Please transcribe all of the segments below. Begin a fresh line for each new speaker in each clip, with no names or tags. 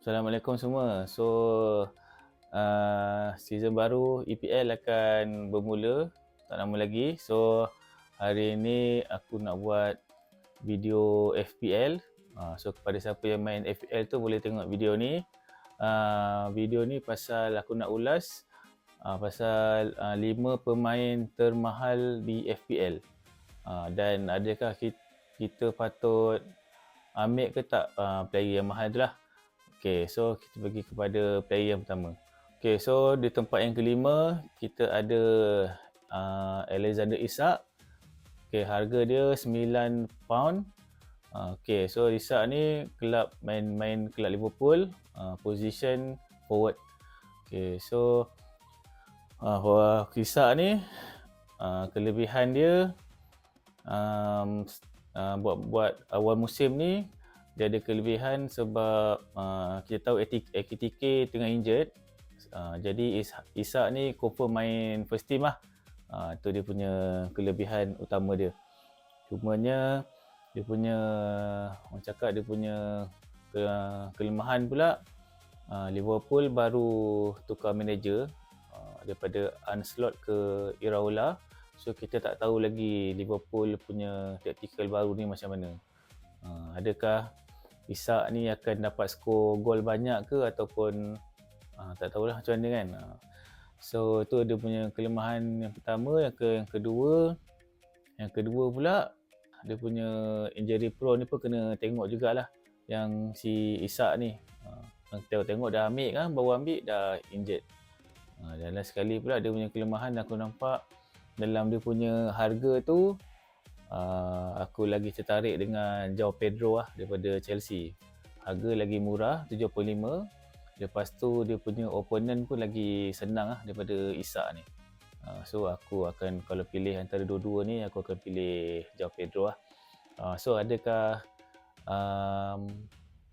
Assalamualaikum semua. Season baru EPL akan bermula tak lama lagi. Hari ini aku nak buat video FPL. Kepada siapa yang main FPL tu boleh tengok video ni. Video ni pasal aku nak ulas pasal 5 pemain termahal di FPL. Dan adakah kita patut ambil ke tak player yang mahal tu lah. Okay, so kita pergi kepada player yang pertama. Okay, so di tempat yang kelima, kita ada Alexander Isak. Okay, harga dia £9. Okay, so Isak ni main kelab Liverpool, position forward. Okay, so Isak ni kelebihan dia buat awal musim ni, dia ada kelebihan sebab kita tahu ATK tengah injured. Jadi Isak ni confirm main first team lah. Itu dia punya kelebihan utama dia. Cumanya dia punya, orang cakap dia punya kelemahan pula, Liverpool baru tukar manager daripada Ancelotti ke Iraola. So kita tak tahu lagi Liverpool punya tactical baru ni macam mana. Adakah Isak ni akan dapat skor gol banyak ke ataupun tak tahulah macam mana kan. So tu dia punya kelemahan yang pertama. Yang kedua pula, dia punya injury prone ni pun kena tengok jugalah. Yang si Isak ni tengok dah ambil kan, baru ambil dah injured. Dan last sekali pula dia punya kelemahan aku nampak dalam dia punya harga tu, aku lagi tertarik dengan João Pedro lah daripada Chelsea. Harga lagi murah, 75. Lepas tu dia punya opponent pun lagi senang lah daripada Isak ni. So aku akan, kalau pilih antara dua-dua ni, aku akan pilih João Pedro lah. So adakah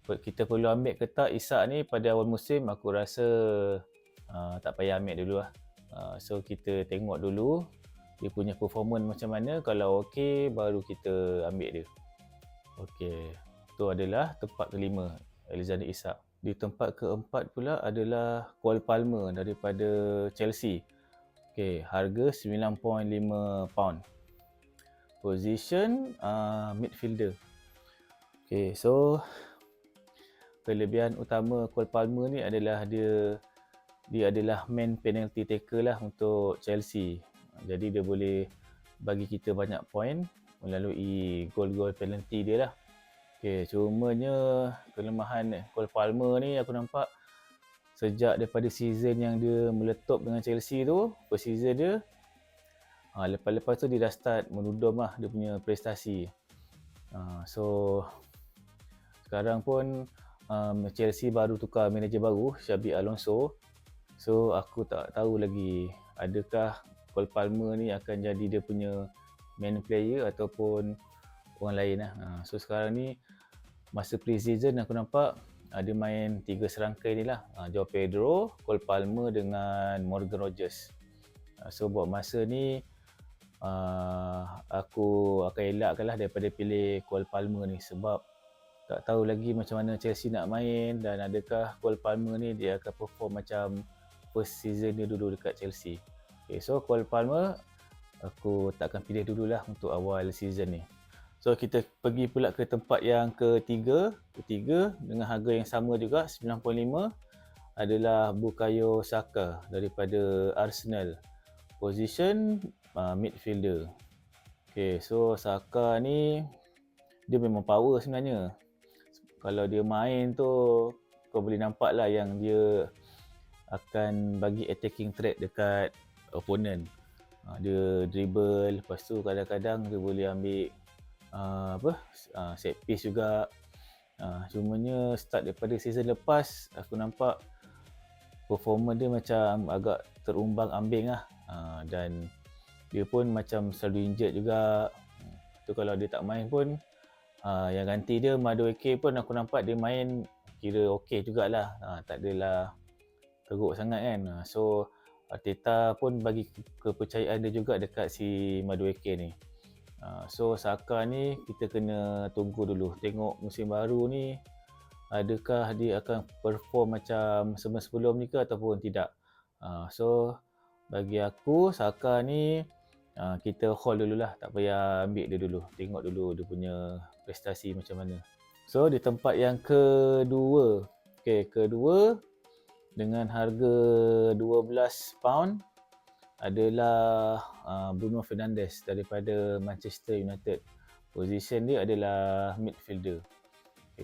kita perlu ambil ke tak Isak ni pada awal musim? Aku rasa tak payah ambil dulu lah. So kita tengok dulu dia punya performance macam mana. Kalau okey, baru kita ambil dia. Okey, tu adalah tempat kelima, Alexander Isak. Di tempat keempat pula adalah Cole Palmer daripada Chelsea. Okey, harga £9.5. Position midfielder. Okey, so kelebihan utama Cole Palmer ni adalah dia adalah main penalty taker lah untuk Chelsea. Jadi dia boleh bagi kita banyak poin melalui gol-gol penalty dia lah. Okay, cumanya kelemahan Cole Palmer ni aku nampak sejak daripada season yang dia meletup dengan Chelsea tu, first season dia, lepas-lepas tu dia dah start menudum lah dia punya prestasi. So sekarang pun Chelsea baru tukar manager baru, Xabi Alonso. So aku tak tahu lagi adakah Cole Palmer ni akan jadi dia punya main player ataupun orang lain lah. So sekarang ni masa pre-season aku nampak dia main 3 serangkai ni lah, João Pedro, Cole Palmer dengan Morgan Rogers. So buat masa ni aku akan elakkan lah daripada pilih Cole Palmer ni, sebab tak tahu lagi macam mana Chelsea nak main dan adakah Cole Palmer ni dia akan perform macam first season dia dulu dekat Chelsea. Okay, so Cole Palmer aku takkan pilih dululah untuk awal season ni. So kita pergi pula ke tempat yang ketiga dengan harga yang sama juga, 9.5, adalah Bukayo Saka daripada Arsenal. Position midfielder. Okay, so Saka ni dia memang power sebenarnya. Kalau dia main tu kau boleh nampak lah yang dia akan bagi attacking threat dekat opponent. Dia dribble, lepas tu kadang-kadang dia boleh ambil set piece juga. Cumanya start daripada season lepas aku nampak performance dia macam agak terumbang-ambing lah. Dan dia pun macam selalu injured juga. Tu kalau dia tak main pun, yang ganti dia Madueke pun aku nampak dia main kira okey jugalah. Tak adalah teruk sangat kan. So Arteta pun bagi kepercayaan dia juga dekat si Madueke ni. So Saka ni kita kena tunggu dulu, tengok musim baru ni adakah dia akan perform macam sebelum ni ke ataupun tidak. So bagi aku Saka ni kita hold dululah, tak payah ambil dia dulu. Tengok dulu dia punya prestasi macam mana. So di tempat yang kedua. Kedua dengan harga 12 pound adalah Bruno Fernandes daripada Manchester United. Position dia adalah midfielder.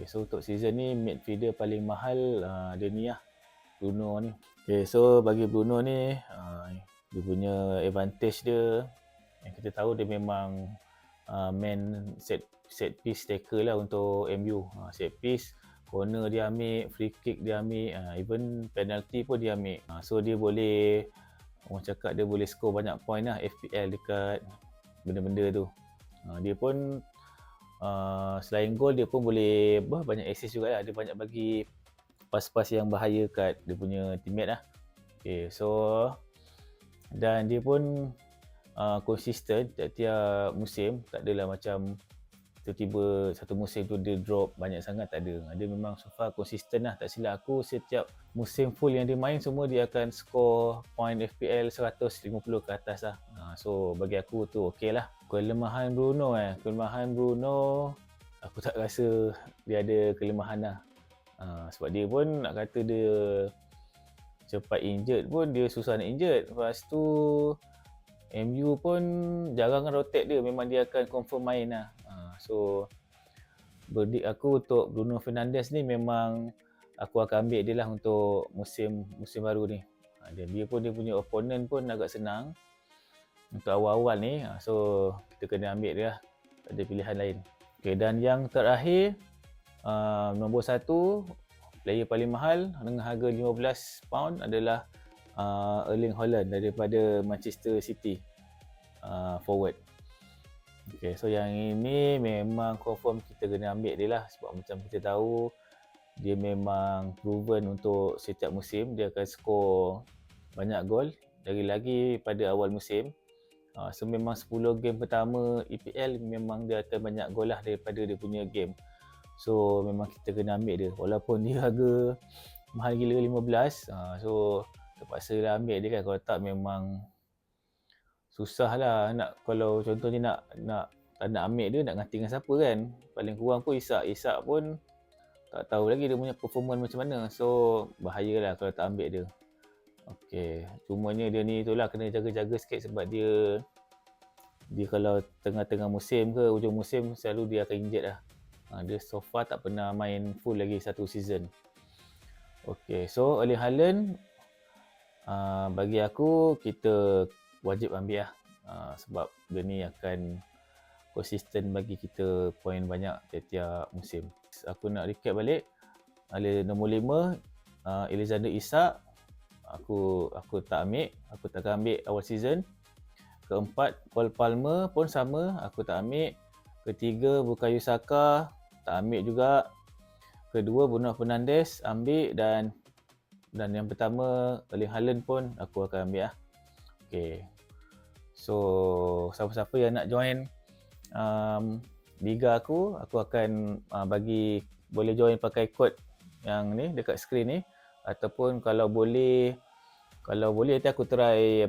So untuk season ni midfielder paling mahal dia ni lah, Bruno ni. So bagi Bruno ni dia punya advantage dia yang kita tahu dia memang main set piece taker lah untuk MU. Set piece, corner dia ambil, free kick dia ambil, even penalty pun dia ambil. So dia boleh, orang cakap dia boleh score banyak point lah FPL dekat benda-benda tu. Dia pun selain gol dia pun boleh banyak assist juga lah. Dia banyak bagi pas-pas yang bahaya kat dia punya teammate lah. So dan dia pun konsisten tiap-tiap musim. Tak adalah macam tiba-tiba satu musim tu dia drop banyak sangat, tak ada. Dia memang so far konsisten lah. Tak silap aku, setiap musim full yang dia main semua dia akan score point FPL 150 ke atas lah. So bagi aku tu okey lah. Kelemahan Bruno Kelemahan Bruno aku tak rasa dia ada kelemahan lah. Sebab dia pun nak kata dia cepat injured pun dia susah nak injured. Lepas tu MU pun jarang rotate dia, memang dia akan confirm main lah. So verdict aku untuk Bruno Fernandes ni memang aku akan ambil dia lah untuk musim baru ni. Dan dia punya opponent pun agak senang untuk awal-awal ni. So kita kena ambil dia lah, tak ada pilihan lain. Dan yang terakhir nombor 1 player paling mahal dengan harga 15 pound adalah Erling Haaland daripada Manchester City, forward. So yang ini memang confirm kita kena ambil dia lah, sebab macam kita tahu dia memang proven untuk setiap musim dia akan score banyak gol, lagi-lagi pada awal musim. So memang 10 game pertama EPL memang dia akan banyak gol lah daripada dia punya game. So memang kita kena ambil dia, walaupun dia harga mahal gila 15. So terpaksa lah ambil dia kan, kalau tak memang susah lah kalau contohnya tak nak ambil dia, nak ganti dengan siapa kan. Paling kurang pun Isak pun tak tahu lagi dia punya performance macam mana. So bahayalah kalau tak ambil dia. Cumanya dia ni itulah kena jaga-jaga sikit, sebab dia kalau tengah-tengah musim ke hujung musim selalu dia akan injured lah. Dia so far tak pernah main full lagi satu season. So Erling Haaland bagi aku kita wajib ambil lah, sebab dia ni akan konsisten bagi kita poin banyak tiap-tiap musim. Aku nak recap balik. Nombor 5 Alexander Isak, aku tak ambil, aku tak akan ambil awal season. Keempat Cole Palmer pun sama, aku tak ambil. Ketiga Bukayo Saka, tak ambil juga. Kedua Bruno Fernandes ambil, dan yang pertama Erling Haaland pun aku akan ambil lah. So siapa-siapa yang nak join liga aku akan boleh join pakai kod yang ni dekat skrin ni, ataupun kalau boleh nanti aku try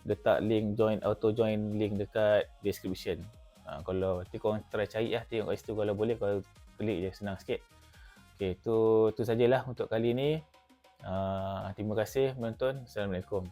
letak link auto join link dekat description. Kalau nanti korang try cari lah, tengok kat situ, kalau boleh kalau klik je, senang sikit. Tu sajalah untuk kali ni. Terima kasih menonton. Assalamualaikum.